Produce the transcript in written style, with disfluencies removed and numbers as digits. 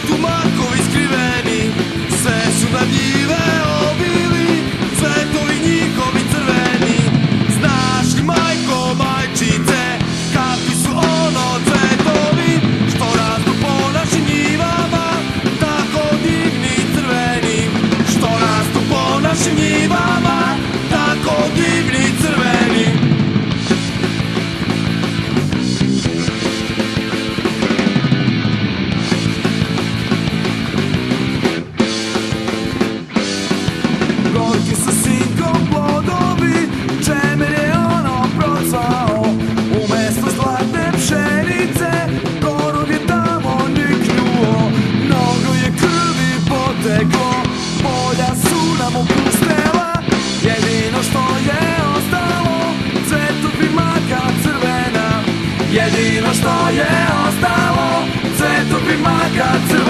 Tumakovi skriveni, sve su na njive obili, cvetovi njihovi crveni. Znaš li, majko, majčice, kakvi su ono cvetovi, što rastu po našim njivama, tako divni crveni. Što rastu po našim njivama, tako divni crveni. Gorki su sinkom plodovi, čemer je ono procvao. Umesto zlatne pšenice, korov je tamo niknuo. Mnogo je krvi poteklo, polja su nam opustela. Jedino što je ostalo, cvetovi maka crvena. Jedino što je ostalo, cvetovi maka crvena.